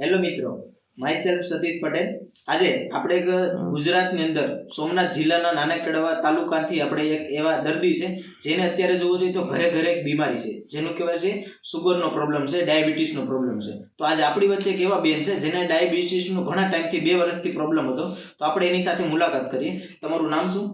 Hello મિત્રો, my self Satish Patel. આજે આપણે એક ગુજરાતની અંદર સોમનાથ જિલ્લાના નાનાકડવા તાલુકાથી આપણે એક એવા દર્દી છે જેને અત્યારે જોવો જોઈએ તો ઘરે ઘરે એક બીમારી છે જેનું કહેવાય છે સુગરનો પ્રોબ્લેમ છે, ડાયાબિટીસનો પ્રોબ્લેમ છે. તો આજે આપણી વચ્ચે એક એવા બેન છે જેને ડાયાબિટીસનો ઘણા ટાઈમથી 2 વર્ષથી પ્રોબ્લેમ હતો. તો આપણે એની સાથે મુલાકાત કરીએ. તમારું નામ શું?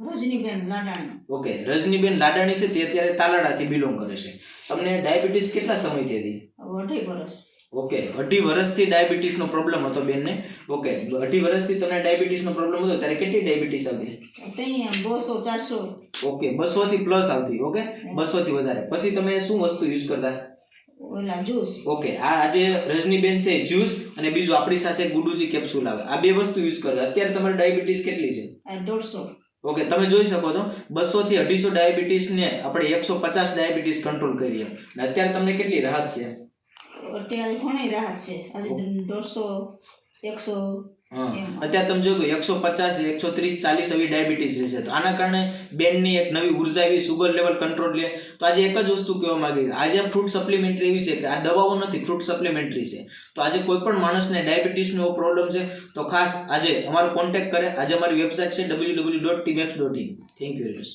રજનીબેન લાડાણી. ઓકે, રજનીબેન લાડાણી છે, તે અત્યારે તાલાડાથી બિલોંગ કરે છે. તમને ડાયાબિટીસ કેટલા સમયથી હતી? 2.5 વર્ષ. ઓકે, 2.5 વર્ષથી ડાયાબિટીસનો પ્રોબ્લેમ હતો બેનને. ઓકે, 2.5 વર્ષથી તમને ડાયાબિટીસનો પ્રોબ્લેમ હતો ત્યારે કેટલી ડાયાબિટીસ આવતી? ત્યાં 200 400. ઓકે, 200 થી પ્લસ આવતી. ઓકે, 200 થી વધારે. પછી તમે શું વસ્તુ યુઝ કરતા? ઓલા જ્યુસ. ઓકે, આ આજે રજનીબેન છે જ્યુસ અને બીજું આપણી સાથે ગુડુજી કેપ્સ્યુલ આવે, આ બે વસ્તુ યુઝ કરતા. અત્યારે તમારી ડાયાબિટીસ કેટલી છે? 150. ઓકે, તમે જોઈ શકો છો 200 થી 250 ડાયાબિટીસ ને આપણે 150 ડાયાબિટીસ કંટ્રોલ કરીએ. અને અત્યારે તમને કેટલી રાહત છે? અત્યારે ઘણી રાહત છે. આજે 150 100. અત્યારે તમે જોયું 150 130 40 એવી ડાયાબિટીસ રહેશે. તો આના કારણે બેનની એક નવી ઉર્જા આવી, સુગર લેવલ કંટ્રોલ લે. તો આજે એક જ વસ્તુ કહેવા માંગી, આજે ફ્રૂટ સપ્લિમેન્ટરી એવી છે કે આ દવાઓ નથી, ફ્રૂટ સપ્લિમેન્ટરી છે. તો આજે કોઈ પણ માણસને ડાયાબિટીસનો પ્રોબ્લેમ છે તો ખાસ આજે અમારો કોન્ટેક્ટ કરે. આજે અમારી વેબસાઇટ છે www.tmax.in. Thank you very much.